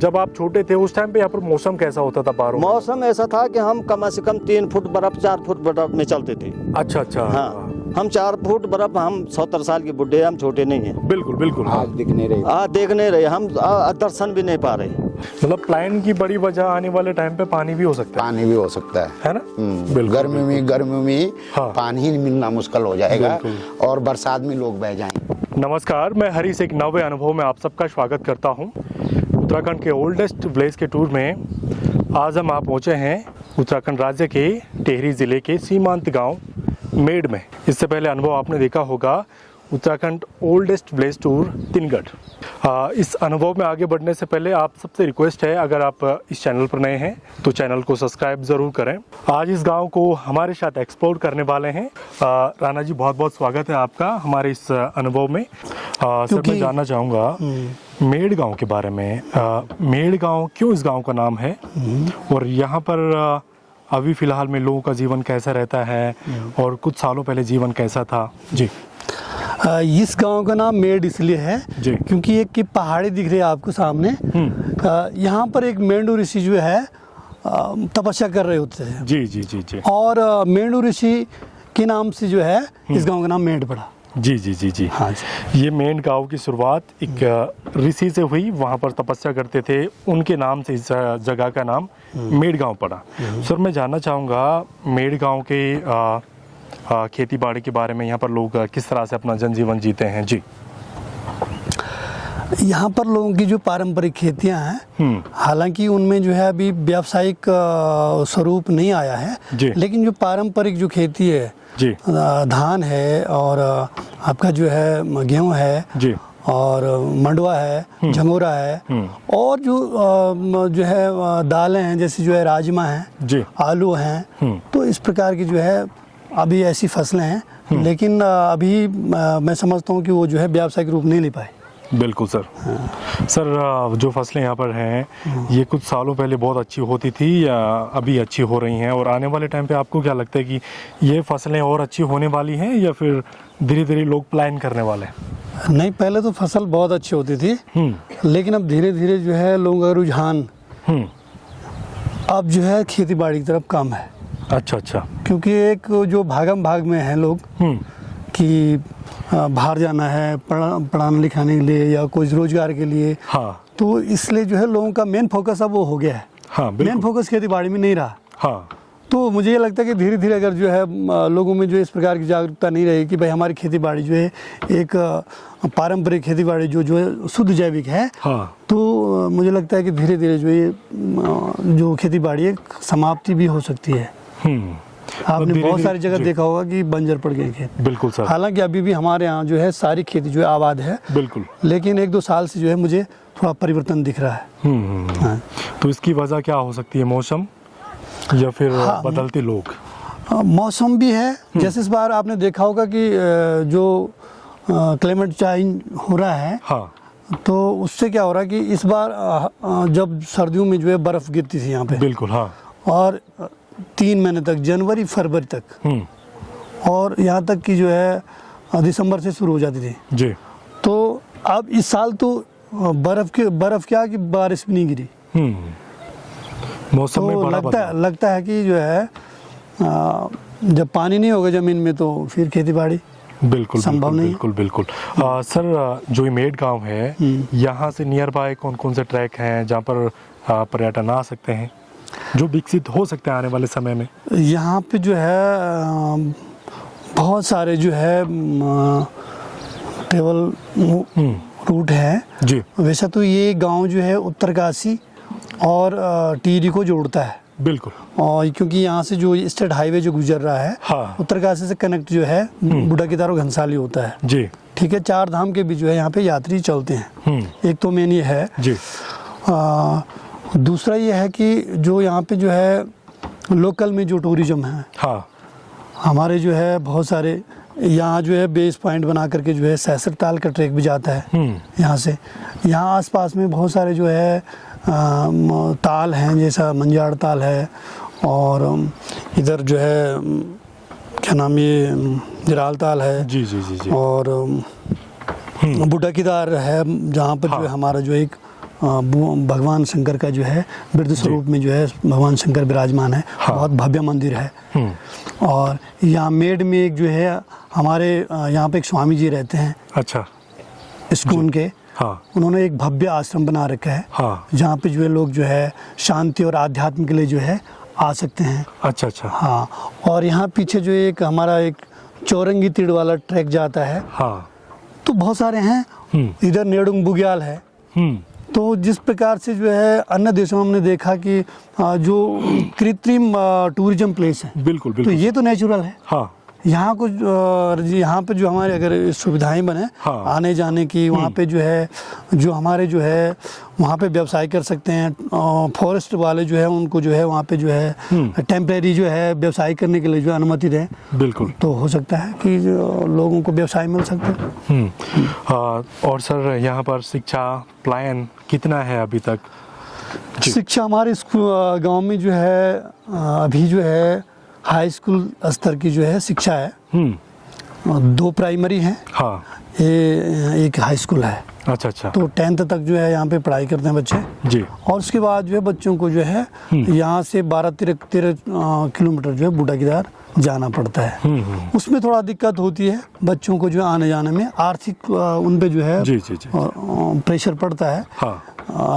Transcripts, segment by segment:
जब आप छोटे थे उस टाइम पे यहाँ पर मौसम कैसा होता था पहाड़ों में? मौसम ऐसा था कि हम कम से कम 3 फुट बर्फ 4 फुट बर्फ में चलते थे। अच्छा अच्छा। हाँ, हम 4 फुट बर्फ, हम 70 साल के बुढ़े, हम छोटे नहीं हैं। बिल्कुल बिल्कुल। आज दिख नहीं रही। देख नहीं रहे हम, दर्शन भी नहीं पा रहे। मतलब प्लान की बड़ी वजह आने वाले टाइम पे पानी भी हो सकता पानी भी हो सकता है ना? बिल्कुल। गर्मी में हाँ। पानी मिलना मुश्किल हो जाएगा बिल्कुल। और बरसात में लोग बह जाएंगे। नमस्कार, मैं हरीश एक नवे अनुभव में आप सबका स्वागत करता हूं। उत्तराखंड के ओल्डेस्ट विलेज के टूर में आज हम आप पहुंचे हैं उत्तराखंड राज्य के टिहरी ज़िले के सीमांत गांव मेड में। इससे पहले अनुभव आपने देखा होगा उत्तराखंड ओल्डेस्ट विलेज टूर तिनगढ़। इस अनुभव में आगे बढ़ने से पहले आप सबसे रिक्वेस्ट है, अगर आप इस चैनल पर नए हैं तो चैनल को सब्सक्राइब ज़रूर करें। आज इस गांव को हमारे साथ एक्सप्लोर करने वाले हैं। राणा जी, बहुत बहुत स्वागत है आपका हमारे इस अनुभव में। सर, मैं जानना चाहूँगा मेड गांव के बारे में। मेड गांव क्यों इस गांव का नाम है और यहाँ पर अभी फ़िलहाल में लोगों का जीवन कैसा रहता है और कुछ सालों पहले जीवन कैसा था? जी। इस गांव का नाम मेड इसलिए है क्योंकि एक की पहाड़ी दिख रही है आपको सामने। यहाँ पर एक मेंढू ऋषि जो है तपस्या कर रहे होते हैं। जी जी जी जी। और मेंढू ऋषि के नाम से जो है इस गांव का नाम मेड पड़ा। जी जी जी जी। हाँ जी। ये मेन गांव की शुरुआत एक ऋषि से हुई, वहाँ पर तपस्या करते थे, उनके नाम से इस जगह का नाम मेड गांव पड़ा। सर, मैं जानना चाहूँगा मेड गांव के खेती बाड़ी के बारे में। यहाँ पर लोग किस तरह से अपना जनजीवन जीते हैं? जी। यहाँ पर लोगों की जो पारंपरिक खेतियाँ हैं, हालांकि उनमें जो है अभी व्यावसायिक स्वरूप नहीं आया है, लेकिन जो पारंपरिक जो खेती है जी, धान है और आपका जो है गेहूँ है जी, और मंडवा है, झंगोरा है, और जो है दालें हैं, जैसे जो है राजमा है जी, आलू हैं। तो इस प्रकार की जो है अभी ऐसी फसलें हैं, लेकिन अभी मैं समझता हूँ कि वो जो है व्यावसायिक रूप नहीं ले पाए। बिल्कुल सर। सर, जो फसलें यहाँ पर हैं ये कुछ सालों पहले बहुत अच्छी होती थी या अभी अच्छी हो रही हैं, और आने वाले टाइम पे आपको क्या लगता है कि ये फसलें और अच्छी होने वाली हैं या फिर धीरे धीरे लोग प्लान करने वाले हैं? नहीं, पहले तो फसल बहुत अच्छी होती थी, लेकिन अब धीरे धीरे जो है लोगों का रुझान अब जो है खेती बाड़ी की तरफ कम है। अच्छा अच्छा। क्योंकि एक जो भागम भाग में हैं लोग कि बाहर जाना है पढ़ाने लिखाने के लिए या कोई रोजगार के लिए। हाँ। तो इसलिए जो है लोगों का मेन फोकस अब वो हो गया है। हाँ, मेन फोकस खेती बाड़ी में नहीं रहा। हाँ। तो मुझे ये लगता है कि धीरे धीरे अगर जो है लोगों में जो इस प्रकार की जागरूकता नहीं रहेगी कि भाई हमारी खेती बाड़ी जो है एक पारंपरिक खेती बाड़ी जो है शुद्ध जैविक है। हाँ। तो मुझे लगता है कि धीरे धीरे जो ये जो खेती बाड़ी है समाप्ति भी हो सकती है। आपने बहुत सारी जगह देखा होगा कि बंजर पड़ गए खेत। बिल्कुल सर। हालांकि अभी भी हमारे यहाँ जो है सारी खेती जो है आबाद है। बिल्कुल। लेकिन 1-2 साल से जो है मुझे थोड़ा परिवर्तन दिख रहा है। हाँ। तो इसकी वजह क्या हो सकती है? मौसम या फिर बदलते लोग? मौसम भी है। जैसे इस बार आपने देखा होगा कि जो क्लाइमेट चेंज हो रहा है। हाँ। तो उससे क्या हो रहा है कि इस बार जब सर्दियों में जो है बर्फ गिरती थी यहाँ पे। बिल्कुल। हाँ। और 3 महीने तक, जनवरी फरवरी तक, और यहाँ तक कि जो है दिसंबर से शुरू हो जाती थी जी। तो अब इस साल तो बर्फ क्या कि बारिश भी नहीं गिरी। मौसम में बड़ा लगता है कि जो है जब पानी नहीं होगा जमीन में तो फिर खेती बाड़ी बिल्कुल संभव नहीं। बिल्कुल बिल्कुल। सर, जो ये मेड गांव है यहाँ से नियर बाय कौन कौन से ट्रैक हैं जहाँ पर पर्यटन आ सकते हैं, जो विकसित हो सकते हैं आने वाले समय में? यहाँ पे जो है बहुत सारे जो है ट्रेवल रूट हैं जी। वैसे तो ये गांव जो है उत्तरकाशी और टिहरी को जोड़ता है। बिल्कुल। और क्योंकि यहाँ से जो स्टेट हाईवे जो गुजर रहा है, हाँ, उत्तरकाशी से कनेक्ट जो है बूढ़ा-केदार और घनसाली होता है जी। ठीक है, 4 धाम के भी जो है यहाँ पे यात्री चलते हैं। एक तो मेन ये है जी। दूसरा ये है कि जो यहाँ पे जो है लोकल में जो टूरिज्म है, हाँ, हमारे जो है बहुत सारे यहाँ जो है बेस पॉइंट बना करके जो है सैसर ताल का ट्रैक भी जाता है यहाँ से। यहाँ आसपास में बहुत सारे जो है ताल हैं, जैसा मंजाड़ ताल है, और इधर जो है क्या नाम ये जिराल ताल है जी जी, और बूढ़ा-केदार है, जहाँ पर जो है हमारा जो एक भगवान शंकर का जो है वृद्ध स्वरूप में जो है भगवान शंकर विराजमान है। हाँ। बहुत भव्य मंदिर है। और यहाँ मेड में एक जो है हमारे यहाँ पे एक स्वामी जी रहते हैं। अच्छा। इस्कॉन के। हाँ। उन्होंने एक भव्य आश्रम बना रखा है। हाँ। जहाँ पे जो है लोग जो है शांति और आध्यात्म के लिए जो है आ सकते हैं। अच्छा अच्छा। हाँ। और यहाँ पीछे जो एक हमारा एक चौरंगी तीड़ वाला ट्रैक जाता है। हाँ। तो बहुत सारे हैं। इधर नेडुंग बुग्याल है। तो जिस प्रकार से जो है अन्य देशों में हमने देखा कि जो कृत्रिम टूरिज्म प्लेस है, बिल्कुल तो बिल्कुल। ये तो नेचुरल है। हाँ। यहाँ कुछ यहाँ पे जो हमारे अगर सुविधाएं बने हाँ। आने जाने की, वहाँ पे जो है जो हमारे जो है वहाँ पे व्यवसाय कर सकते हैं। फॉरेस्ट वाले जो है उनको जो है वहाँ पे जो है टेम्परेरी जो है व्यवसाय करने के लिए जो अनुमति दें, बिल्कुल। तो हो सकता है कि जो लोगों को व्यवसाय मिल सकता है। और सर यहाँ पर शिक्षा प्लान कितना है अभी तक? शिक्षा हमारे स्कूल गाँव में जो है अभी जो है हाई स्कूल स्तर की जो है शिक्षा है। 2 प्राइमरी हैं। हाँ। एक हाई स्कूल है। अच्छा अच्छा। तो 10th तक जो है यहाँ पे पढ़ाई करते हैं बच्चे जी। और उसके बाद जो है बच्चों को जो है यहाँ से 12-13 किलोमीटर जो है बूढ़ा किदार जाना पड़ता है। उसमें थोड़ा दिक्कत होती है बच्चों को जो आने जाने में, आर्थिक उन पे जो है जी जी जी। प्रेशर पड़ता है। हाँ।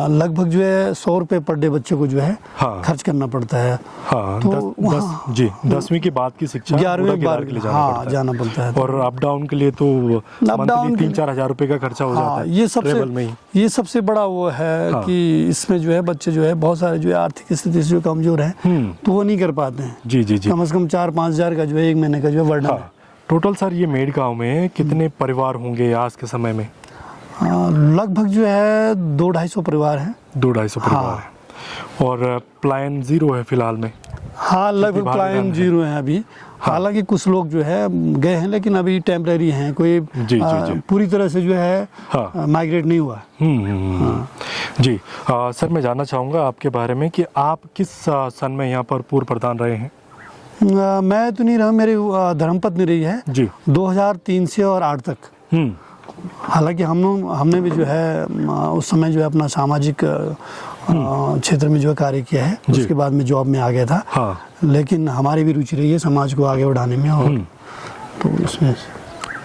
लगभग जो है 100 रुपये पर डे बच्चे को जो है हाँ। खर्च करना पड़ता है। हाँ। तो जी 10वीं के बाद की शिक्षा 11वीं के लिए जाना पड़ता है। और अप डाउन के लिए तो मंथली 3-4 हज़ार रुपए का खर्चा हो जाता है। ये सबसे बड़ा वो है कि इसमें जो है बच्चे जो है बहुत सारे जो है आर्थिक स्थिति से जो कमजोर हैं तो वो नहीं कर पाते हैं। जी जी जी। कम से कम 4-5 हज़ार का जो है 1 महीने का जो है वर्णन है। टोटल सर ये मेड गाँव में कितने परिवार होंगे आज के समय में? लगभग जो है 200-250 परिवार हैं। 200-250 परिवार है। और प्लान 0 है फिलहाल में? हाँ, लगभग प्लान 0 है अभी। हालांकि कुछ लोग जो है गए हैं लेकिन अभी टेम्परेरी हैं, कोई जी, जी। पूरी तरह से जो है माइग्रेट नहीं हुआ। जी सर, मैं जानना चाहूँगा आपके बारे में कि आप किस सन में यहाँ पर पूर्व प्रधान रहे हैं? मैं तो नहीं रहा, मेरी धर्मपत्नी रही है जी। 2003 से और 8 तक। हालांकि हमने भी जो है उस समय जो है अपना सामाजिक क्षेत्र में जो है कार्य किया है। उसके बाद में जॉब में आ गया था। हाँ। लेकिन हमारी भी रुचि रही है समाज को आगे बढ़ाने में। और तो इसमें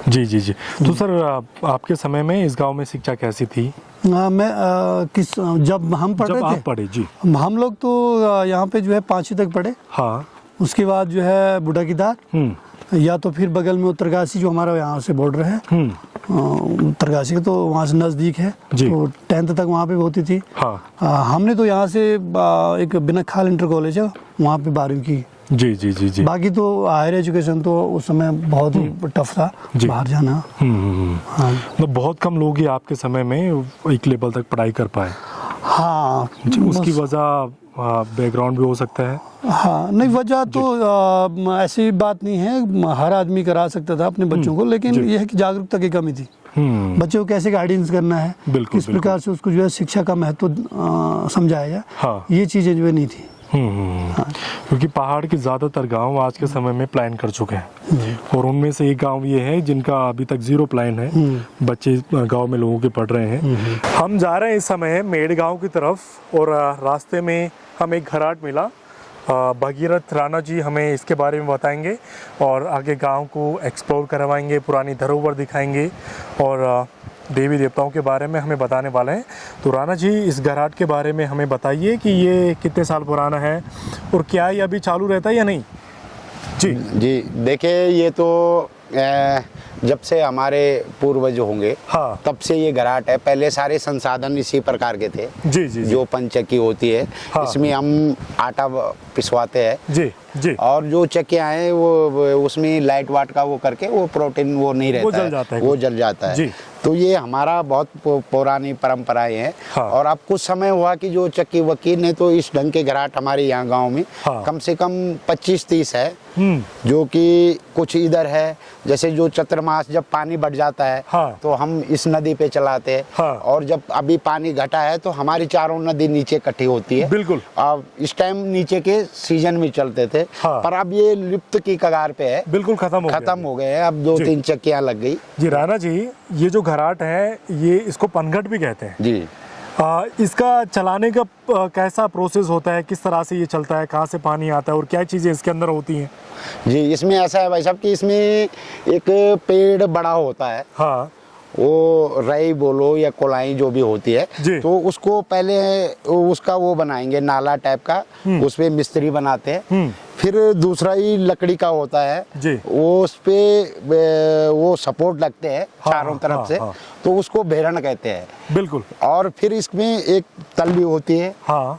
जी जी जी। तो सर आपके समय में इस गांव में शिक्षा कैसी थी? जब हम पढ़े थे, पढ़े जी, हम लोग तो यहाँ पे जो है 5वीं तक पढ़े। हाँ। उसके बाद जो है बूढ़ा किदार, या तो फिर बगल में उत्तरकाशी जो हमारा यहाँ से बॉर्डर है, उत्तरकाशी का, तो वहाँ से नज़दीक है तो 10th तक वहाँ पे होती थी। हाँ। हमने तो यहाँ से एक बिनखाल इंटर कॉलेज है वहाँ पे 12वीं की। जी जी जी जी। बाकी तो हायर एजुकेशन तो उस समय बहुत ही टफ था बाहर जाना। हाँ। तो बहुत कम लोग ही आपके समय में एक लेवल तक पढ़ाई कर पाए। हाँ, उसकी वजह बैकग्राउंड भी हो सकता है। हाँ, नहीं वजह तो ऐसी बात नहीं है, हर आदमी करा सकता था अपने बच्चों को, लेकिन यह है कि जागरूकता की कमी थी। बच्चों को कैसे गाइडेंस करना है, किस प्रकार से उसको जो है शिक्षा का महत्व समझाया जाए। हाँ। ये चीज़ें जो है नहीं थी। हाँ। क्योंकि पहाड़ के ज़्यादातर गांव आज के समय में प्लान कर चुके हैं और उनमें से एक गांव ये है जिनका अभी तक 0 प्लान है। बच्चे गांव में लोगों के पढ़ रहे हैं। हम जा रहे हैं इस समय मेड़ गांव की तरफ और रास्ते में हमें एक घराट मिला। भगीरथ राणा जी हमें इसके बारे में बताएंगे और आगे गांव को एक्सप्लोर करवाएंगे, पुरानी धरोहर दिखाएंगे और देवी देवताओं के बारे में हमें बताने वाले हैं। तो राणा जी, इस घराट के बारे में हमें बताइए कि ये कितने साल पुराना है और क्या ये अभी चालू रहता है या नहीं? जी जी, देखिए ये तो जब से हमारे पूर्वज होंगे हाँ। तब से ये घराट है। पहले सारे संसाधन इसी प्रकार के थे। जी जी। जो पंचक्की होती है, हाँ। इसमें हम आटा पिसवाते हैं। जी जी। और जो चक्कियाँ हैं वो उसमें लाइट वाट का वो करके वो प्रोटीन वो नहीं रहता, वो जल जाता है जी। तो ये हमारा बहुत पुरानी परंपराएं हैं। हाँ। और अब कुछ समय हुआ कि जो चक्की वक्की ने तो इस ढंग के घराट हमारे यहाँ गांव में हाँ। कम से कम 25-30 है। जो कि कुछ इधर है, जैसे जो चतुर्मास जब पानी बढ़ जाता है हाँ। तो हम इस नदी पे चलाते हैं हाँ। और जब अभी पानी घटा है तो हमारी चारों नदी नीचे इकट्ठी होती है। बिल्कुल। अब इस टाइम नीचे के सीजन में चलते थे हाँ। पर अब ये लुप्त की कगार पे है, बिल्कुल खत्म हो गए हैं। अब 2-3 चक्कियां लग गई। जी राणा जी, ये जो घराट है ये इसको पनघट भी कहते हैं जी। इसका चलाने का कैसा प्रोसेस होता है, किस तरह से ये चलता है, कहाँ से पानी आता है और क्या चीज़ें इसके अंदर होती हैं? जी, इसमें ऐसा है भाई साहब कि इसमें एक पेड़ बड़ा होता है, हाँ, वो रई बोलो या कोलाई जो भी होती है, तो उसको पहले उसका वो बनाएंगे नाला टाइप का, उस पे मिस्त्री बनाते हैं। फिर दूसरा ही लकड़ी का होता है जी, वो उस पे वो सपोर्ट लगते हैं चारों तरफ से, तो उसको बेरन कहते हैं। बिल्कुल। और फिर इसमें एक तल्ली होती है,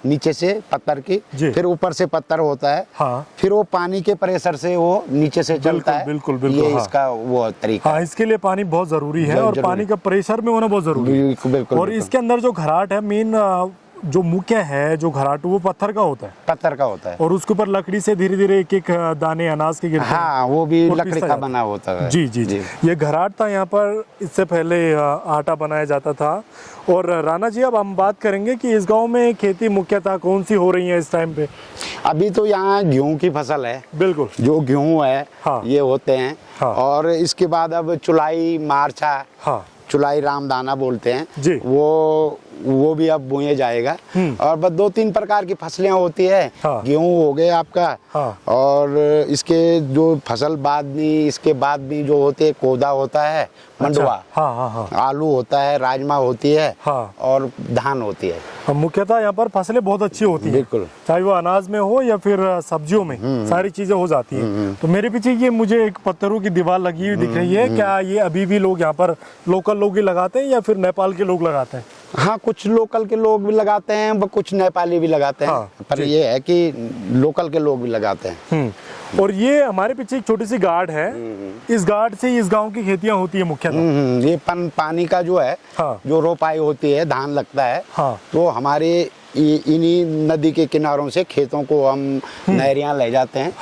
नीचे से पत्थर की, फिर ऊपर से पत्थर होता है, फिर वो पानी के प्रेशर से वो नीचे से चलता है। बिल्कुल बिल्कुल, ये इसका वो तरीका है। इसके लिए पानी बहुत जरूरी है और पानी का प्रेशर में होना बहुत जरूरी है। बिल्कुल। और इसके अंदर जो घराट है, मेन जो मुख्य है जो घराट, वो पत्थर का होता है। पत्थर का होता है और उसके ऊपर लकड़ी से धीरे धीरे एक एक दाने अनाज के गिरते हैं। हाँ, वो भी लकड़ी का बना होता है। जी जी जी, ये घराट था यहाँ पर। इससे पहले आटा बनाया जाता था। और राणा जी, अब हम बात करेंगे कि इस गांव में खेती मुख्यतः कौन सी हो रही है इस टाइम पे? अभी तो यहाँ गेहूं की फसल है। बिल्कुल, जो गेहूं है, ये होते हैं। और इसके बाद अब चुलाई मार्चा, चुलाई रामदाना बोलते हैं जी, वो भी अब बोया जाएगा। और बस 2-3 प्रकार की फसलें होती है। गेहूं हो गए आपका, और इसके जो फसल बाद में, इसके बाद भी जो होते हैं, कोदा होता है, मंडवा, आलू होता है, राजमा होती है, और धान होती है। मुख्यतः यहाँ पर फसलें बहुत अच्छी होती है, बिल्कुल, चाहे वो अनाज में हो या फिर सब्जियों में, सारी चीजें हो जाती है। तो मेरे पीछे ये मुझे एक पत्थरों की दीवार लगी हुई दिख रही है, क्या ये अभी भी लोग यहाँ पर लोकल लोग ही लगाते हैं या फिर नेपाल के लोग लगाते हैं? हाँ, कुछ लोकल के लोग भी लगाते हैं, कुछ नेपाली भी लगाते हैं। पर ये है कि लोकल के लोग भी लगाते हैं। और ये हमारे पीछे एक छोटी सी गाड़ है, इस गाड़ से इस गांव की खेतियां होती है मुख्यतः। ये पानी का जो है, जो रोपाई होती है, धान लगता है, तो हमारे इन्हीं नदी के किनारों से खेतों को हम नहरियां ले जाते हैं,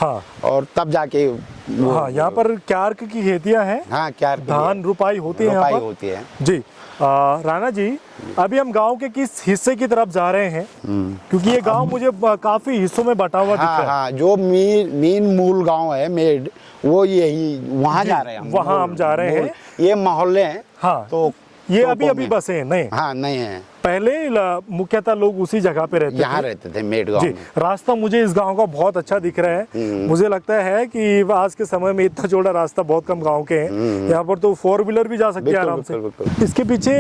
और तब जाके यहाँ पर क्यार्क की खेतियां हैं। हाँ, क्यार्क, धान रोपाई होती है, रोपाई होती है जी। राणा जी, अभी हम गांव के किस हिस्से की तरफ जा रहे हैं? क्योंकि ये गांव मुझे काफी हिस्सों में बटा हुआ दिख रहा है। हाँ, जो मेन मूल गांव है मेड, वो यही वहाँ जा रहे हैं। वहाँ हम जा रहे हैं। ये मोहल्ले हैं। तो ये अभी बसे हैं? नहीं, हाँ, नहीं है। पहले मुख्यतः लोग उसी जगह पे रहते यहाँ रहते थे, मेड गांव में। रास्ता मुझे इस गांव का बहुत अच्छा दिख रहा है। मुझे लगता है कि आज के समय में इतना चौड़ा रास्ता बहुत कम गांव के हैं। यहाँ पर तो 4 व्हीलर भी जा सकते हैं आराम से। इसके पीछे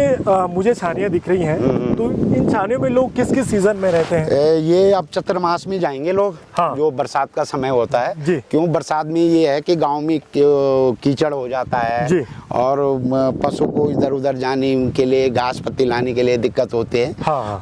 मुझे छानियां दिख रही हैं, तो इन छानियों में लोग किस किस सीजन में रहते हैं? ये अब चतुर्मास में जाएंगे लोग, जो बरसात का समय होता है। क्यों, बरसात में ये है कि गाँव में कीचड़ हो जाता है, और पशु को इधर उधर जाने के लिए, घास पत्ती लाने के लिए दिक्कत होते हैं।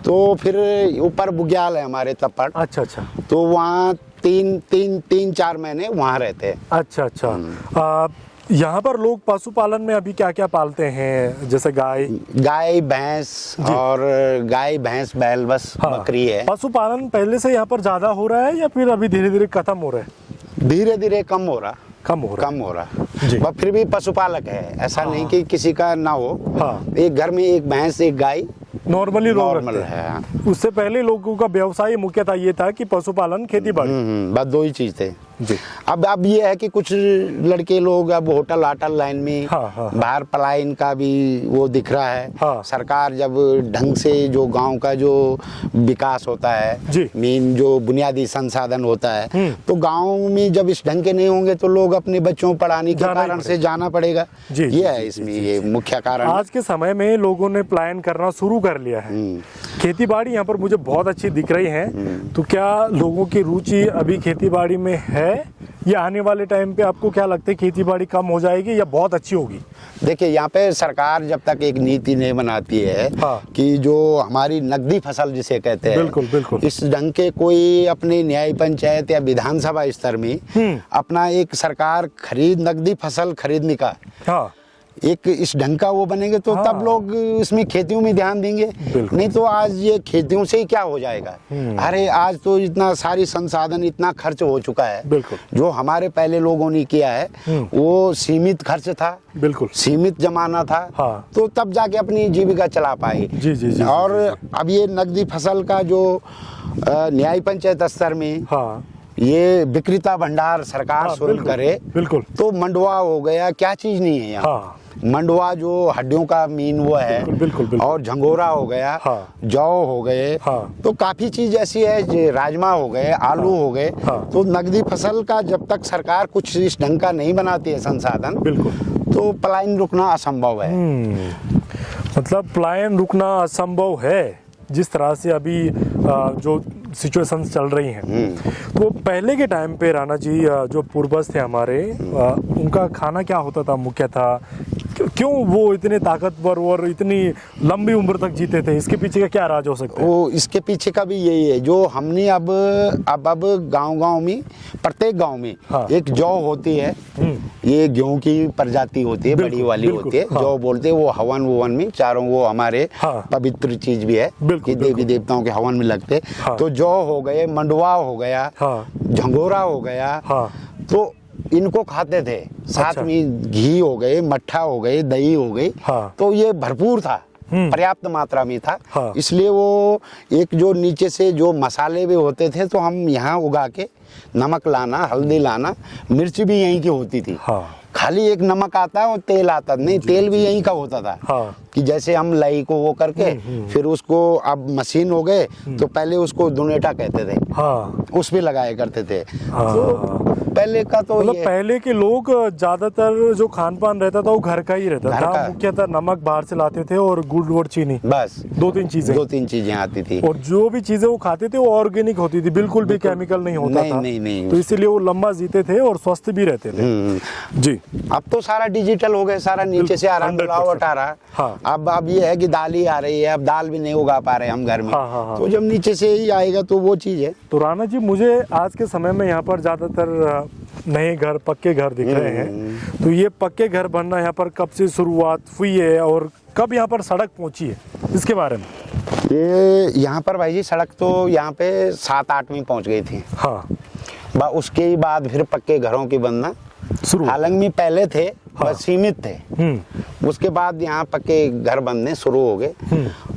तो फिर ऊपर बुग्याल है हमारे तप्पड़। अच्छा, तो वहाँ 3-4 महीने वहाँ रहते हैं। अच्छा। यहाँ पर लोग पशुपालन में अभी क्या क्या पालते हैं? जैसे गाय, भैंस, और गाय, भैंस, बैल, बस बकरी है। पशुपालन पहले से यहाँ पर ज्यादा हो रहा है या फिर अभी धीरे धीरे खत्म हो रहा है? धीरे धीरे कम हो रहा। पर फिर भी पशुपालक है, ऐसा नहीं कि किसी का ना हो। एक घर में एक भैंस, एक गाय नॉर्मल है। उससे पहले लोगों का व्यवसाय मुख्यतः ये था कि पशुपालन, खेती बाड़ी, बस 2 ही चीज थे जी। अब ये है कि कुछ लड़के लोग अब होटल लाइन में, बाहर पलायन का भी वो दिख रहा है। सरकार जब ढंग से जो गांव का जो विकास होता है, मेन जो बुनियादी संसाधन होता है, तो गांव में जब इस ढंग के नहीं होंगे तो लोग अपने बच्चों को पढ़ाने के कारण से जाना पड़ेगा। ये है इसमें ये मुख्य कारण। आज के समय में लोगों ने पलायन करना शुरू कर लिया है। खेती बाड़ी यहाँ पर मुझे बहुत अच्छी दिख रही है। तो क्या लोगों की रुचि अभी खेती बाड़ी में है, या आने वाले टाइम पे आपको क्या लगता है खेती बाड़ी कम हो जाएगी या बहुत अच्छी होगी? देखिए, यहाँ पे सरकार जब तक एक नीति नहीं बनाती है कि जो हमारी नकदी फसल जिसे कहते हैं, बिल्कुल, इस ढंग के कोई अपने न्याय पंचायत या विधानसभा स्तर में अपना एक सरकार नकदी फसल खरीदने का एक इस ढंग का वो बनेंगे, तो तब लोग इसमें खेतियों में ध्यान देंगे। नहीं तो आज ये खेतियों से ही क्या हो जाएगा? अरे आज तो इतना सारी संसाधन, इतना खर्च हो चुका है। जो हमारे पहले लोगों ने किया है वो सीमित खर्च था, सीमित जमाना था। तो तब जाके अपनी जीविका चला पाए। और अब ये नकदी फसल का जो न्याय पंचायत स्तर में ये विक्रेता भंडार सरकार शुरू करे, तो मंडवा हो गया, क्या चीज नहीं है यहाँ। मंडवा जो हड्डियों का मीन वो है, बिल्कुल, बिल्कुल। और झंगोरा हो गया, हाँ। जौ हो गए, हाँ। तो काफी चीज ऐसी है, राजमा हो गए, आलू हो गए। हाँ। तो नकदी फसल का जब तक सरकार कुछ इस ढंग का नहीं बनाती है संसाधन, बिल्कुल, तो पलायन रुकना असंभव है। मतलब पलायन रुकना असंभव है जिस तरह से अभी जो सिचुएशंस चल रही हैं। तो पहले के टाइम पे राणा जी जो पूर्वज थे हमारे, उनका खाना क्या होता था मुख्य था, क्यों वो इतने ताकतवर और इतनी लंबी उम्र तक जीते थे? इसके पीछे का क्या राज हो सकता है? वो इसके पीछे का भी यही है, जो हमने अब गांव में, प्रत्येक गांव में हाँ। एक जौ होती है। ये गेहूं की प्रजाति होती है, बड़ी वाली बिल्कुल, होती है। हाँ। जौ बोलते हैं, वो हवन में चारों वो हमारे हाँ। पवित्र चीज भी है, बिल्कुल, कि देवी देवताओं के हवन में लगते। हाँ। तो जौ हो गए, मंडवा हो गया, हाँ। झंगोरा हो गया, हाँ। तो इनको खाते थे। साथ अच्छा। में घी हो गए, मट्ठा हो गए, दही हो गई। हाँ। तो ये भरपूर था, पर्याप्त मात्रा में था। हाँ। इसलिए वो एक जो नीचे से जो मसाले भी होते थे, तो हम यहाँ उगा के नमक लाना, हल्दी लाना, मिर्च भी यहीं की होती थी। हाँ। खाली एक नमक आता और तेल आता नहीं, तेल भी यहीं का होता था। हाँ। कि जैसे हम लई को वो करके फिर उसको, अब मशीन हो गए, तो पहले उसको दुनेटा कहते थे। हाँ। उस पे लगाया करते थे। हाँ। तो पहले का तो मतलब ये पहले के लोग ज्यादातर जो खान पान रहता था वो घर का ही रहता घर था। का। मुख्यतः नमक बाहर से लाते थे और गुड़ और चीनी, बस दो तीन चीजें आती थी। और जो भी चीजें वो खाते थे वो ऑर्गेनिक होती थी, बिल्कुल भी केमिकल नहीं होता नहीं, था। नहीं। तो इसीलिए वो लंबा जीते थे और स्वस्थ भी रहते थे। जी। अब तो सारा डिजिटल हो गया, सारा नीचे से आ रहा, 100%। मिलावट आ रहा। हाँ। अब ये है कि दाल ही आ रही है, अब दाल भी नहीं उगा पा रहे हम घर में। हाँ, हाँ, हाँ। तो जब नीचे से ही आएगा तो वो चीज है। तो राणा जी, मुझे आज के समय में यहाँ पर ज्यादातर नए घर, पक्के घर दिख रहे हैं। तो ये पक्के घर बनना यहाँ पर कब से शुरुआत हुई है और कब यहाँ पर सड़क पहुंची है, इसके बारे में? ये यहाँ पर भाई जी सड़क तो यहाँ पे 7-8 में पहुँच गई थी। हाँ। उसके ही बाद फिर पक्के घरों की बनना शुरू। हालांकि में पहले थे, हाँ। बस सीमित थे। उसके बाद यहाँ पक्के घर बनने शुरू हो गए।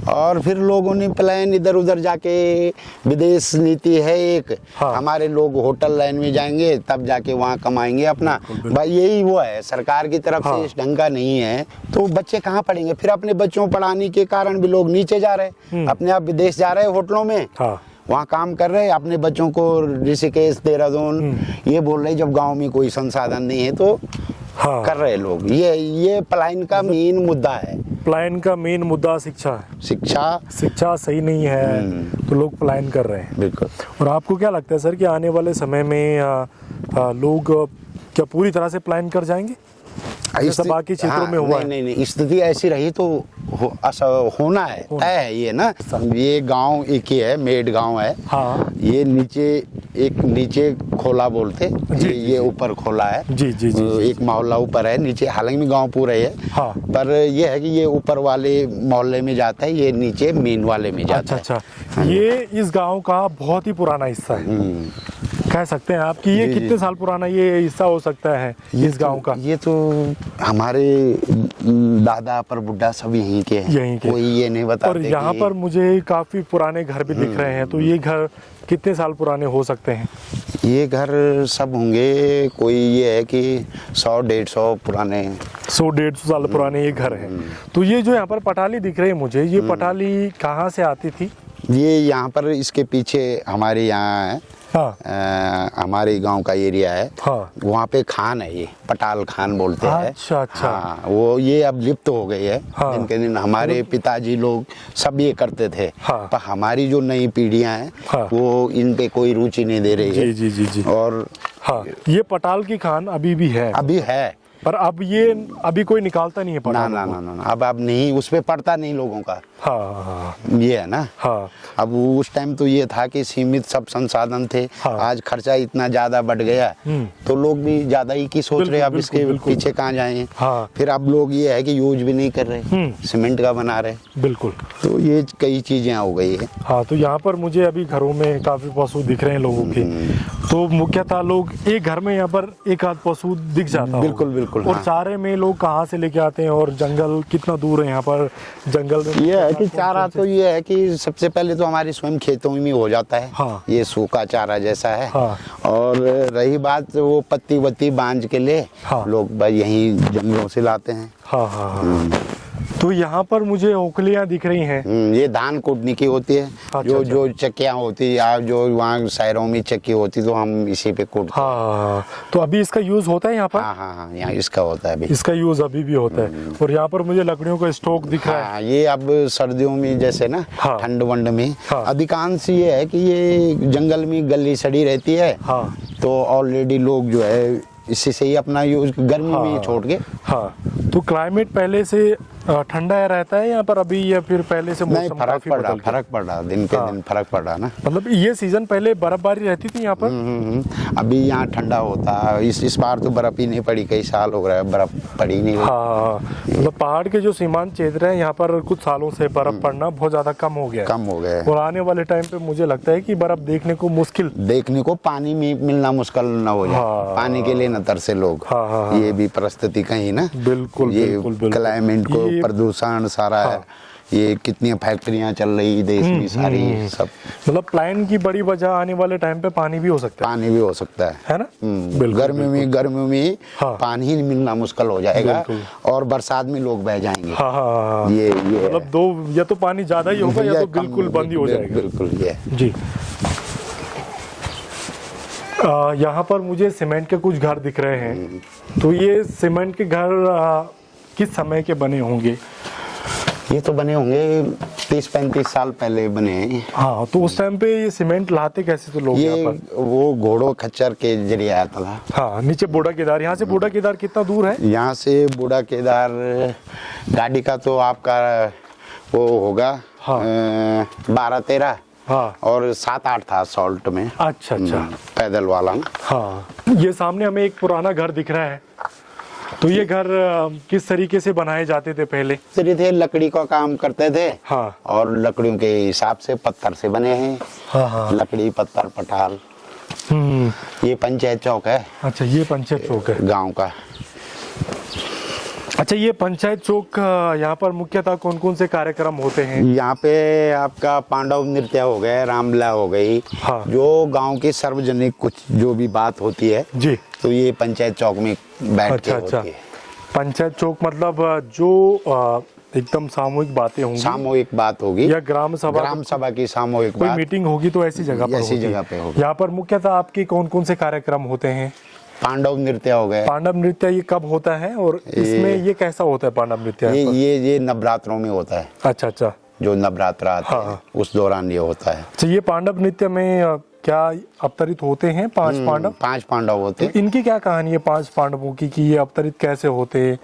और फिर लोगों ने प्लान इधर उधर जाके, विदेश नीति है एक। हाँ। हमारे लोग होटल लाइन में जाएंगे, तब जाके वहाँ कमाएंगे अपना। भाई यही वो है, सरकार की तरफ हाँ। से इस ढंग का नहीं है, तो बच्चे कहाँ पढ़ेंगे? फिर अपने बच्चों को पढ़ाने के कारण भी लोग नीचे जा रहे, अपने आप विदेश जा रहे होटलों में। हाँ। वहाँ काम कर रहे, अपने बच्चों को ऋषिकेश, देहरादून ये बोल रहे। जब गांव में कोई संसाधन नहीं है तो हाँ। कर रहे लोग। ये पलायन का मेन मुद्दा है। पलायन का मेन मुद्दा शिक्षा है। शिक्षा सही नहीं है तो लोग पलायन कर रहे हैं। बिल्कुल। और आपको क्या लगता है सर कि आने वाले समय में लोग क्या पूरी तरह से पलायन कर जाएंगे जैसा बाकी क्षेत्रों में हुआ है? नहीं, स्थिति ऐसी रही तो होना है, तय है ये ना। ये गांव एक ही है, मेड गांव है। हाँ। ये नीचे खोला बोलते, ये ऊपर खोला है। जी। एक मोहल्ला ऊपर है, नीचे हालांकि में गांव पूरा है। हाँ। पर ये है कि ये ऊपर वाले मोहल्ले में जाता है, ये नीचे मेन वाले में जाता है। अच्छा। ये इस गांव का बहुत ही पुराना हिस्सा है, कह सकते हैं आप कि ये कितने साल पुराना ये हिस्सा हो सकता है इस गांव का? ये तो हमारे दादा पर बुड्ढा सब यहीं के हैं, कोई ये नहीं बताते। और यहाँ पर मुझे काफी पुराने घर भी दिख रहे हैं, तो ये घर कितने साल पुराने हो सकते हैं? ये घर सब होंगे, कोई ये है कि 100-150 पुराने, 100-150 साल पुराने ये घर है। तो ये जो यहाँ पर पटाली दिख रही है मुझे, ये पटाली कहाँ से आती थी? ये यहाँ पर इसके पीछे हमारे यहाँ है। हाँ। हमारे गांव का एरिया है। हाँ। वहाँ पे खान है, ये पटाल खान बोलते हैं। अच्छा। हाँ, वो ये अब लिप्त हो गई है। हाँ। दिन के दिन हमारे पिताजी लोग सब ये करते थे। हाँ। पर हमारी जो नई पीढ़ियां हैं, हाँ। वो इन पे कोई रुचि नहीं दे रही है। जी। और हाँ, ये पटाल की खान अभी भी है, अभी है, पर अब ये अभी कोई निकालता नहीं है पटाल को। ना, अब नहीं, उस पे पड़ता नहीं लोगों का। हाँ। ये है ना। हाँ। अब उस टाइम तो ये था कि सीमित सब संसाधन थे। हाँ। आज खर्चा इतना ज्यादा बढ़ गया, तो लोग भी ज्यादा ही की सोच रहे, अब इसके पीछे कहाँ जाएं। हाँ। फिर अब लोग ये है कि यूज भी नहीं कर रहे, सीमेंट का बना रहे। बिल्कुल। तो ये कई चीजें हो गई है। हाँ, तो यहाँ पर मुझे अभी घरों में काफी पशु दिख रहे हैं लोगों के। तो तो मुख्यतः लोग एक घर में यहाँ पर एक आध पशु दिख जाता होगा। बिल्कुल बिल्कुल। और हाँ। चारे में लोग कहाँ से लेके आते हैं और जंगल कितना दूर है यहाँ पर? जंगल में ये है कि चारा तो ये है कि सबसे पहले तो हमारी स्वयं खेतों में हो जाता है। हाँ। ये सूखा चारा जैसा है। हाँ। और रही बात वो पत्ती वत्ती बांझ के लिए, हाँ। लोग भाई यहीं जंगलों से लाते हैं। हाँ हाँ हाँ। तो यहाँ पर मुझे ओखलियाँ दिख रही हैं। ये धान कूटने की होती है। अच्छा, जो अच्छा। जो चक्कियाँ होती है या जो वहाँ शहरों में चक्की होती तो हम इसी पे कूटते हैं। हाँ, तो अभी इसका यूज होता है यहाँ पर? हाँ हाँ हाँ, यहाँ इसका होता है अभी। इसका यूज अभी भी होता है। और यहाँ पर मुझे लकड़ियों का स्टॉक दिख रहा है। हाँ, ये अब सर्दियों में जैसे ना, हाँ। ठंड वंड में हाँ। अधिकांश ये है कि ये जंगल में गली सड़ी रहती है। हाँ। तो ऑलरेडी लोग जो है इसी से ही अपना यूज गर्मी में ही छोड़ के। हाँ, तो क्लाइमेट पहले से ठंडा रहता है यहाँ पर अभी, या फिर पहले से नहीं, मौसम फर्क काफी पड़ रहा, बदल गया? फर्क पड़ रहा, दिन पे दिन फर्क पड़ रहा ना। मतलब ये सीजन पहले बर्फबारी रहती थी यहाँ पर? अभी यहाँ ठंडा होता है। इस बार तो बर्फ ही नहीं पड़ी, कई साल हो गए बर्फ पड़ी नहीं। हाँ, मतलब पहाड़ के जो सीमांत क्षेत्र है यहाँ पर कुछ सालों से बर्फ पड़ना बहुत ज्यादा कम हो गया है। कम हो गए। और आने वाले टाइम पे मुझे लगता है कि बर्फ देखने को मुश्किल, देखने को पानी में मिलना मुश्किल ना हो जाए। हाँ। पानी के लिए न तरसे लोग। हाँ, हाँ, हाँ। ये भी परिस्थिति कहीं ना। बिल्कुल ये बिल्कुल बिल्कुल। क्लाइमेट को ये- प्रदूषण सारा है। ये कितनी फैक्ट्रियां चल रही देश में सारी, सब मतलब प्लान की बड़ी वजह आने वाले टाइम पे पानी भी हो सकता पानी भी हो सकता है ना? गर्मी में हाँ। पानी ही मिलना मुश्किल हो जाएगा। बिल्कुल। और बरसात में लोग बह जाएंगे। हाँ हाँ हाँ। ये मतलब दो, या तो पानी ज्यादा ही होगा या तो कम- बिल्कुल बंद ही हो जाएगा। बिल्कुल ये जी। यहाँ पर मुझे सीमेंट के कुछ घर दिख रहे हैं। तो ये सीमेंट के घर किस समय के बने होंगे? ये तो बने होंगे 30-35 साल पहले बने हैं। हाँ, तो उस टाइम पे ये सीमेंट लाते कैसे थे लोग यहाँ ये पर? वो घोड़ों खच्चर के जरिए आता था। हाँ, नीचे बूढ़ा केदार, यहाँ से बूढ़ा केदार कितना दूर है? यहाँ से बूढ़ा केदार गाड़ी का तो आपका वो होगा। हाँ। 12-13। हाँ। और 7-8 था सॉल्ट में। अच्छा अच्छा। पैदल वाला ना। हाँ, ये सामने हमें एक पुराना घर दिख रहा है। तो ये घर किस तरीके से बनाए जाते थे पहले? थे लकड़ी का काम करते थे। हाँ। और लकड़ियों के हिसाब से पत्थर से बने हैं। हाँ हाँ। लकड़ी पत्थर पठाल। ये पंचायत चौक है। अच्छा, ये पंचायत चौक है गांव का। अच्छा, ये पंचायत चौक, यहाँ पर मुख्यतः कौन कौन से कार्यक्रम होते हैं? यहाँ पे आपका पांडव नृत्य हो गए, रामलीला हो गई। हाँ। जो गांव की सार्वजनिक कुछ जो भी बात होती है जी। तो ये पंचायत चौक में बैठ अच्छा के अच्छा। होती है। पंचायत चौक मतलब जो एकदम सामूहिक बातें होंगी, सामूहिक बात होगी या ग्राम सभा की सामूहिक कोई बात। मीटिंग होगी तो ऐसी जगह पर ऐसी होगी। जगह पे होगी। यहाँ पर मुख्यतः आपके कौन कौन से कार्यक्रम होते हैं? पांडव नृत्य हो गए। पांडव नृत्य ये कब होता है और इसमें ये कैसा होता है पांडव नृत्य? ये नवरात्रों में होता है। अच्छा अच्छा। जो नवरात्र आते हाँ। हैं उस दौरान ये होता है। तो ये पांडव नृत्य में क्या अवतरित होते हैं 5 पांडव? 5 पांडव होते हैं। तो इनकी क्या कहानी है 5 पांडवों की कि ये अवतरित कैसे होते हैं?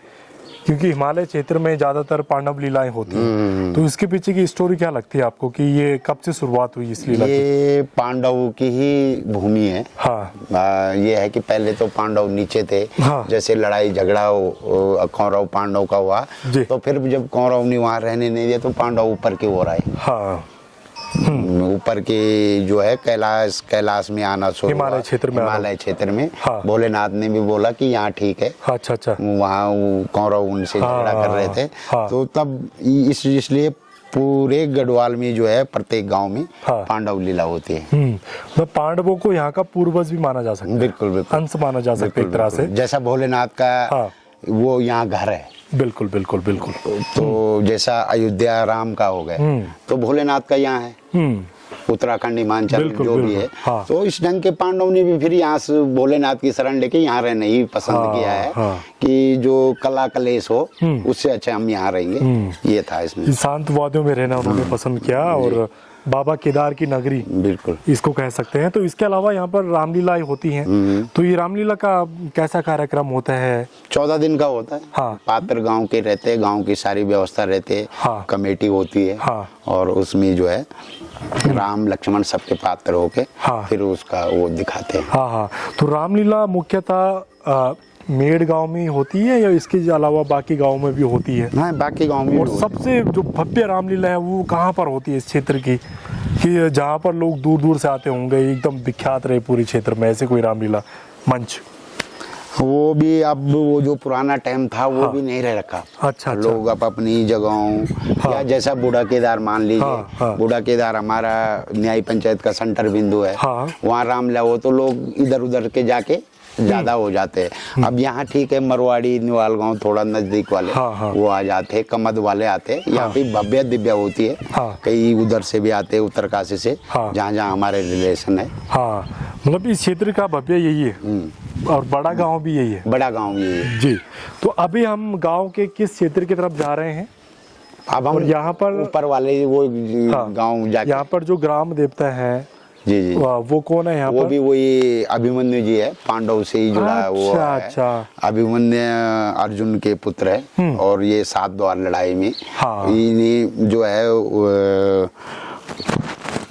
क्योंकि हिमालय क्षेत्र में ज्यादातर पांडव लीलाएं होती हैं। तो इसके पीछे की स्टोरी क्या लगती है आपको कि ये कब से शुरुआत हुई इस लीला की? ये पांडवों की ही भूमि है। हाँ। ये है कि पहले तो पांडव नीचे थे। हाँ। जैसे लड़ाई झगड़ा कौरव पांडव का हुआ तो फिर जब कौरव ने वहां रहने नहीं दिया तो पांडव ऊपर की ओर आए। हाँ। ऊपर के जो है कैलाश में आना शुरू हुआ। हिमालय क्षेत्र में। हाँ। भोलेनाथ ने भी बोला कि यहाँ ठीक है। अच्छा अच्छा। वहाँ कौरव उनसे झगड़ा कर रहे थे। हाँ। तो तब इसलिए पूरे गढ़वाल में जो है प्रत्येक गांव में हाँ। पांडव लीला होती है। तो पांडवों को यहाँ का पूर्वज भी माना जा सकता है। बिल्कुल बिल्कुल। अंश माना जा सकता है एक तरह से। जैसा भोलेनाथ का हाँ। वो यहाँ घर है। बिल्कुल बिल्कुल बिल्कुल। तो जैसा अयोध्या राम का हो गया तो भोलेनाथ का यहाँ है। उत्तराखंड हिमाचल जो भी है। हाँ। तो इस ढंग के पांडव ने भी फिर यहाँ से भोलेनाथ की शरण लेके यहाँ रहना ही पसंद हाँ, किया है। हाँ। कि जो कला कलेश हो उससे अच्छा हम यहाँ रहेंगे। ये था इसमें। शांत वादियों में रहना उन्होंने पसंद किया और बाबा केदार की नगरी बिल्कुल इसको कह सकते हैं। तो इसके अलावा यहाँ पर रामलीला होती हैं। तो ये रामलीला का कैसा कार्यक्रम होता है? 14 दिन का होता है। हाँ। पात्र गांव के रहते हैं, गांव की सारी व्यवस्था रहते है। हाँ। कमेटी होती है। हाँ। और उसमें जो है राम लक्ष्मण सबके पात्र होके हाँ। फिर उसका वो दिखाते हैं। हाँ हाँ। तो रामलीला मुख्यतः मेड़ गांव में होती है या इसके अलावा बाकी गांव में भी होती है? हाँ, बाकी गांव में और भी होती है। सबसे जो भव्य रामलीला है वो कहाँ पर होती है इस क्षेत्र की? कि जहाँ पर लोग दूर दूर से आते होंगे, एकदम विख्यात रहे पूरे क्षेत्र में, ऐसे कोई रामलीला मंच? वो भी अब वो जो पुराना टाइम था वो भी नहीं रह रखा। अच्छा। लोग अब अपनी जगहों या जैसा बूढ़ा केदार मान लीजिए, बूढ़ा केदार हमारा न्याय पंचायत का सेंटर बिंदु है, वहाँ रामलीला हो तो लोग इधर उधर के जाके ज्यादा हो जाते हैं। अब यहाँ ठीक है, मरवाड़ी निवाल गांव थोड़ा नजदीक वाले वो आ जाते हैं, कमद वाले आते हैं, यहाँ पे भव्य दिव्य होती है। कई उधर से भी आते हैं, उत्तरकाशी से, जहाँ जहाँ हमारे रिलेशन है। हाँ, मतलब इस क्षेत्र का भव्य यही है और बड़ा गांव भी यही है। बड़ा गांव यही है जी। तो अभी हम गांव के किस क्षेत्र की तरफ जा रहे हैं? अब हम यहाँ पर ऊपर वाले वो गांव जाके, यहाँ पर जो ग्राम देवता है जी जी, वो कौन है यहाँ पर? वो भी वही अभिमन्यु जी है, पांडव से ही जुड़ा है वो है। अच्छा। अभिमन्यु अर्जुन के पुत्र है और ये 7 द्वार लड़ाई में इन्हीं जो है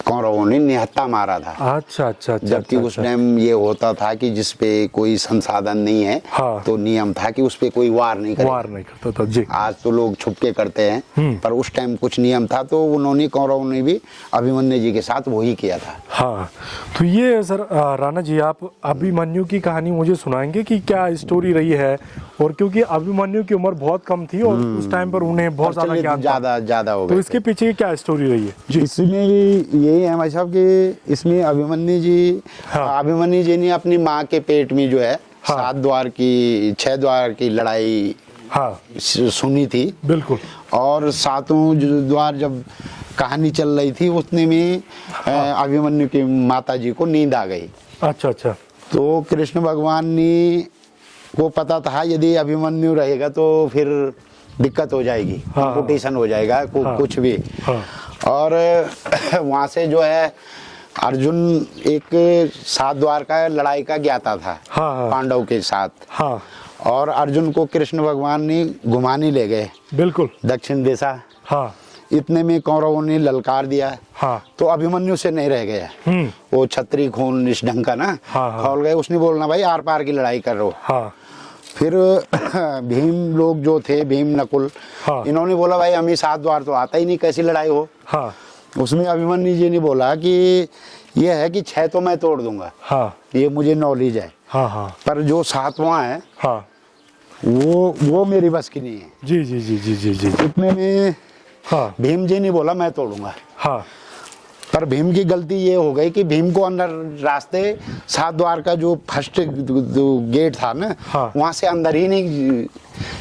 कौरवों ने निहत्था मारा था। अच्छा अच्छा। जबकि उस टाइम ये होता था कि जिसपे कोई संसाधन नहीं है तो नियम था कि उस पे कोई वार नहीं करता था जी। आज तो लोग छुपके करते हैं, पर उस टाइम कुछ नियम था, तो उन्होंने कौरवों ने भी अभिमन्यु जी के साथ वही किया था। हाँ, तो ये सर राणा जी, आप अभिमन्यु की कहानी मुझे सुनाएंगे कि क्या स्टोरी रही है? और क्योंकि अभिमन्यु की उम्र बहुत कम थी और उस टाइम पर उन्हें बहुत ज्यादा हो गया, तो इसके पीछे क्या स्टोरी रही है जी? इसमें यही है भाई साहब कि इसमें अभिमन्यु जी ने अपनी माँ के पेट में जो है 6 द्वार की लड़ाई सुनी थी। बिल्कुल। और 7वां द्वार जब कहानी चल रही थी उतने में अभिमन्यु की माता जी को नींद आ गई। अच्छा अच्छा। तो कृष्ण भगवान ने को पता था यदि अभिमन्यु रहेगा तो फिर दिक्कत हो जाएगी, कंपटीशन हो जाएगा कुछ भी। और वहाँ से जो है अर्जुन एक 7 द्वार का लड़ाई का ज्ञाता था पांडव के साथ। और अर्जुन को कृष्ण भगवान ने घुमाने ले गए, बिल्कुल, दक्षिण दिशा। इतने में कौरवों ने ललकार दिया, तो अभिमन्यु से नहीं रह गया। वो छत्री खून इस ढंग का ना खोल गए। उसने बोलना भाई आर पार की लड़ाई कर रो। फिर भीम लोग जो थे, भीम नकुल, इन्होंने बोला भाई हमें 7 द्वार तो आता ही नहीं, कैसी लड़ाई हो। उसमें अभिमन्यु जी ने बोला कि ये है कि 6 तो मैं तोड़ दूंगा, ये मुझे नॉलेज है, पर जो 7वां है वो मेरी बस की नहीं है। जी जी जी जी जी जी। इतने में भीम जी ने बोला मैं तोड़ूंगा। पर भीम की गलती ये हो गई कि भीम को अंदर रास्ते 7 द्वार का जो फर्स्ट गेट था ना, वहां से अंदर ही नहीं,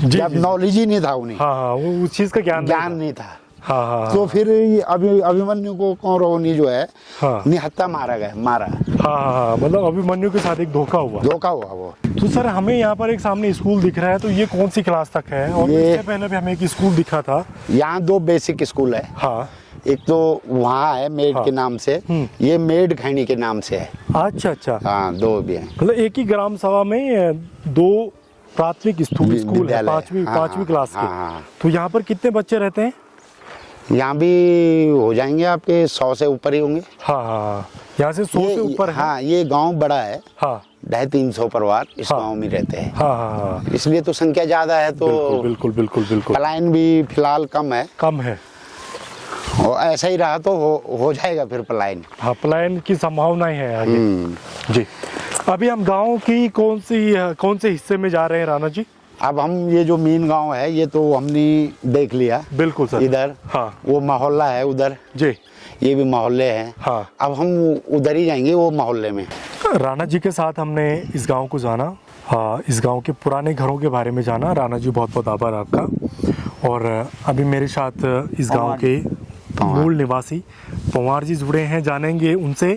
जब नॉलेज ही नहीं था उन्हें, वो उस चीज का ज्ञान नहीं था। तो फिर अभिमन्यु को कौरवों ने जो है निहत्था मारा। मतलब अभिमन्यु के साथ एक धोखा हुआ वो। तो सर हमें यहाँ पर एक सामने स्कूल दिख रहा है, तो ये कौन सी क्लास तक है? और इससे पहले भी हमें एक स्कूल दिखा था। यहाँ 2 बेसिक स्कूल है। एक तो वहाँ है मेड के नाम से, ये मेड खैनी के नाम से है। अच्छा अच्छा। हाँ, 2 भी है। मतलब एक ही ग्राम सभा में 2 प्राथमिक स्कूल है, 5वीं क्लास के। तो यहाँ पर कितने बच्चे रहते हैं? यहाँ भी हो जाएंगे आपके 100 से ऊपर ही होंगे। यहाँ से 100 से ऊपर है। ये गांव बड़ा है, 250-300 परिवार इस गांव में रहते हैं। इसलिए तो संख्या ज्यादा है। तो बिल्कुल बिल्कुल बिल्कुल। पलायन भी फिलहाल कम है। और ऐसा ही रहा तो हो जाएगा फिर पलायन। पलायन की संभावनाएं है आगे। जी। अभी हम गांव की कौन से हिस्से में जा रहे हैं राणा जी? अब हम ये जो मेन गांव है ये तो हमने देख लिया। बिल्कुल सर। इधर वो मोहल्ला है उधर जी, ये भी मोहल्ले हैं। अब हम उधर ही जाएंगे, वो मोहल्ले में। राणा जी के साथ हमने इस गांव को जाना, इस गांव के पुराने घरों के बारे में जाना। राणा जी बहुत बहुत आभार आपका। और अभी मेरे साथ इस गांव के मूल निवासी पंवार जी जुड़े हैं, जानेंगे उनसे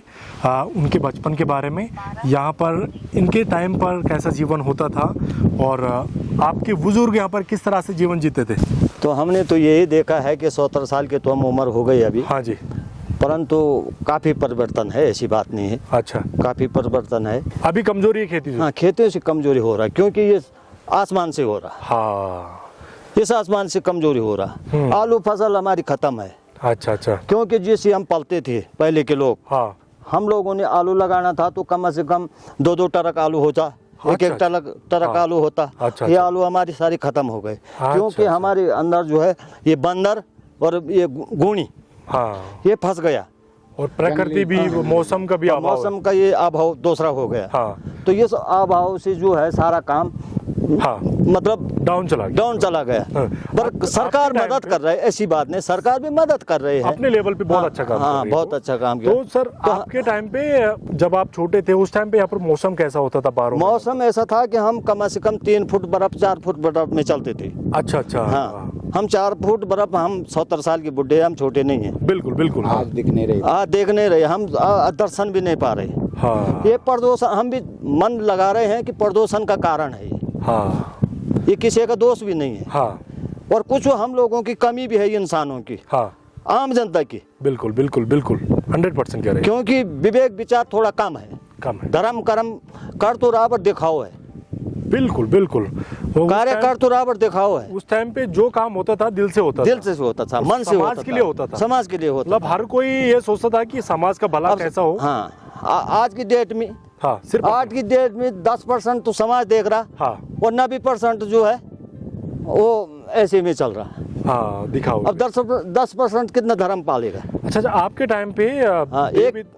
उनके बचपन के बारे में, यहाँ पर इनके टाइम पर कैसा जीवन होता था और आपके बुजुर्ग यहाँ पर किस तरह से जीवन जीते थे। तो हमने तो यही देखा है कि 70 साल के तो हम उम्र हो गई अभी। हाँ जी। परंतु काफी परिवर्तन है, ऐसी बात नहीं है। अच्छा। काफी परिवर्तन है। अभी कमजोरी है खेती से? हाँ, खेती से कमजोरी हो रहा है, क्योंकि ये आसमान से हो रहा। इस आसमान से कमजोरी हो रहा। आलू फसल हमारी खत्म है। अच्छा अच्छा। क्योंकि जैसे हम पलते थे पहले के लोग, हम लोगों ने आलू लगाना था तो कम से कम 2-2 ट्रक आलू होता, एक ट्रक आलू होता। ये आलू हमारी सारी खत्म हो गए, क्योंकि हमारे अंदर जो है ये बंदर और ये गुणी ये फंस गया। और प्रकृति भी, मौसम का भी अभाव, मौसम का ये अभाव दूसरा हो गया। हाँ। तो ये अभाव से जो है सारा काम हाँ, मतलब डाउन चला गया। हाँ। पर सरकार मदद कर रही है, ऐसी बात नहीं, सरकार भी मदद कर रही है अपने लेवल पे, बहुत अच्छा काम कर रही है। बहुत अच्छा काम किया। तो सर आपके टाइम पे जब आप छोटे थे उस टाइम पे यहाँ पर मौसम कैसा होता था बाहर? मौसम ऐसा था कि हम कम से कम 3 फुट बर्फ 4 फुट बर्फ में चलते थे। अच्छा। हाँ, हम 4 फुट बर्फ, हम 70 साल के बुढ़े, हम छोटे नहीं हैं। बिल्कुल। आज दिख नहीं रही, आज देख नहीं रहे, हम दर्शन भी नहीं पा रहे। हाँ। ये प्रदूषण, हम भी मन लगा रहे हैं कि प्रदूषण का कारण है ये। हाँ। ये किसी का दोष भी नहीं है। हाँ। और कुछ हम लोगों की कमी भी है, इंसानों की, हाँ, आम जनता की। बिल्कुल 100% कह रहे हैं। क्योंकि विवेक विचार थोड़ा कम है। धर्म कर्म कर तो रहा पर दिखाओ है। बिल्कुल कार्य कर तो रहा पर दिखाओ है। उस टाइम पे जो काम होता था दिल से होता था, मन से होता था, समाज के लिए होता था, समाज के लिए होता था। मतलब हर कोई ये सोचता था कि समाज का भला कैसा हो। हाँ, आज की डेट में, हाँ, सिर्फ आज की डेट में 10% तो समाज देख रहा, हाँ, और 90% जो है वो ऐसे में चल रहा। हाँ, दिखाओ। अब 10% कितना धर्म पालेगा? अच्छा, आपके टाइम पे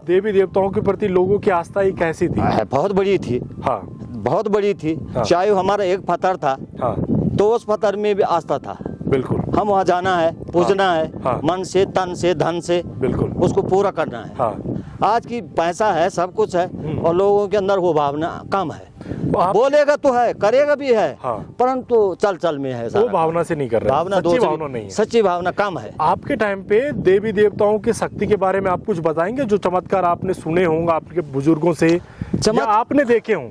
देवी देवताओं के प्रति लोगों की आस्था ही कैसी थी? बहुत बड़ी थी। हाँ, बहुत बड़ी थी। हाँ। चाहे हमारा एक पत्थर था, हाँ, तो उस पत्थर में भी आस्था था। बिल्कुल। हम वहाँ जाना है, पूजना है, हाँ। मन से, तन से, धन से, बिल्कुल उसको पूरा करना है। हाँ। आज की पैसा है, सब कुछ है, और लोगों के अंदर वो भावना कम है। आप बोलेगा तो है, करेगा भी है, हाँ। परंतु चल में है, वो भावना से नहीं कर रहे, भावना सच्ची भावना नहीं है, सच्ची भावना कम है। आपके टाइम पे देवी देवताओं की शक्ति के बारे में आप कुछ बताएंगे? जो चमत्कार आपने सुने होंगे आपके बुजुर्गों से, या आपने देखे हों,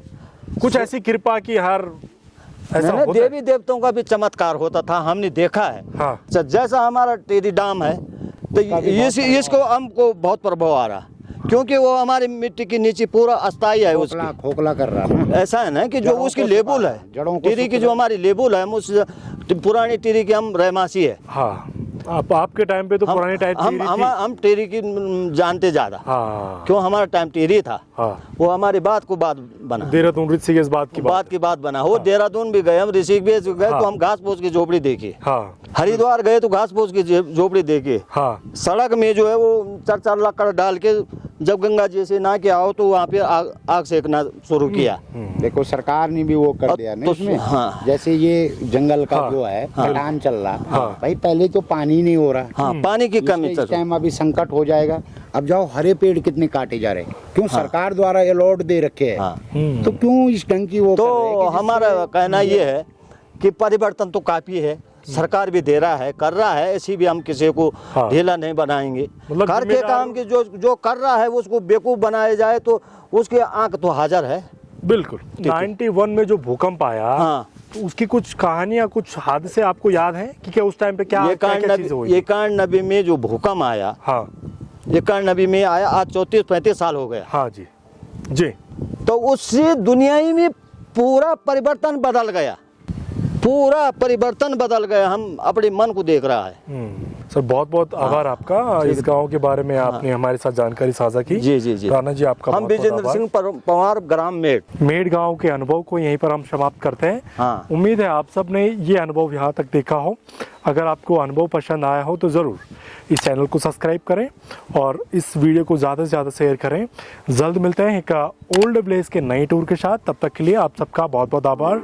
कुछ ऐसी कृपा की हर ऐसा होता? देवी देवताओं का भी चमत्कार होता था, हमने देखा है। हाँ। जैसा हमारा टेरी डाम है, तो इसको हमको बहुत प्रभाव आ रहा, क्योंकि वो हमारी मिट्टी के नीचे पूरा अस्थाई है, उसकी खोखला कर रहा है। ऐसा है ना कि जो उसकी लेबुल है, टिरी की जो हमारी लेबुल है, उस पुरानी टिरी की हम रहमासी है। हाँ, आपके टाइम पे तो पुरानी टाइप हम टेरी की जानते ज्यादा। हाँ। क्यों? हमारा टाइम टेरी था। हाँ। वो हमारी बात बना, देहरादून ऋषिकेश बात की बात बना। वो देहरादून भी गए, हम ऋषिकेश गए, तो हम घास फूस की झोपड़ी देखी। हाँ। हरिद्वार गए तो घास फूस की झोपड़ी देखी। हाँ। सड़क में जो है वो 4 लकड़ डाल के जब गंगा जी से नहा के आओ तो वहाँ पे आग सेकना शुरू किया। देखो सरकार ने भी वो कर दिया ना इसमें। हाँ। जैसे ये जंगल का जो है कटान चल रहा, भाई पहले तो पानी नहीं हो रहा। हाँ, पानी की कमी इस टाइम अभी संकट हो जाएगा। अब जाओ, हरे पेड़ कितने काटे जा रहे हैं, क्यों? सरकार द्वारा अलॉट दे रखे हैं, तो क्यों इस ढंग की वो? तो हमारा कहना ये है कि परिवर्तन तो काफी है, सरकार भी दे रहा है, कर रहा है, ऐसी भी हम किसी को ढीला नहीं बनाएंगे। मतलब घर के काम की जो कर रहा है उसको बेवकूफ बनाया जाए तो उसके आंख तो हाजिर है। बिल्कुल। 91 में जो भूकंप आया, हाँ, तो उसकी कुछ कहानियां, कुछ हादसे आपको याद हैं कि क्या उस टाइम पे क्या चीजें हुई? 91 में जो भूकंप आया, हाँ, 91 में आया, आज 34-35 साल हो गया। हाँ जी जी। तो उससे दुनिया में पूरा परिवर्तन बदल गया, पूरा परिवर्तन बदल गया। हम अपने मन को देख रहा है। सर बहुत बहुत आभार आपका, इस गांव के बारे में आपने हमारे साथ जानकारी साझा की। जी राणा जी आपका हम विजेंद्र सिंह पवार, ग्राम मेड गांव के अनुभव को यहीं पर हम समाप्त करते हैं। हाँ। उम्मीद है आप सब ने ये अनुभव यहाँ तक देखा हो। अगर आपको अनुभव पसंद आया हो तो ज़रूर इस चैनल को सब्सक्राइब करें और इस वीडियो को ज़्यादा से ज़्यादा शेयर करें। जल्द मिलते हैं एक ओल्ड प्लेस के नए टूर के साथ, तब तक के लिए आप सबका बहुत बहुत आभार।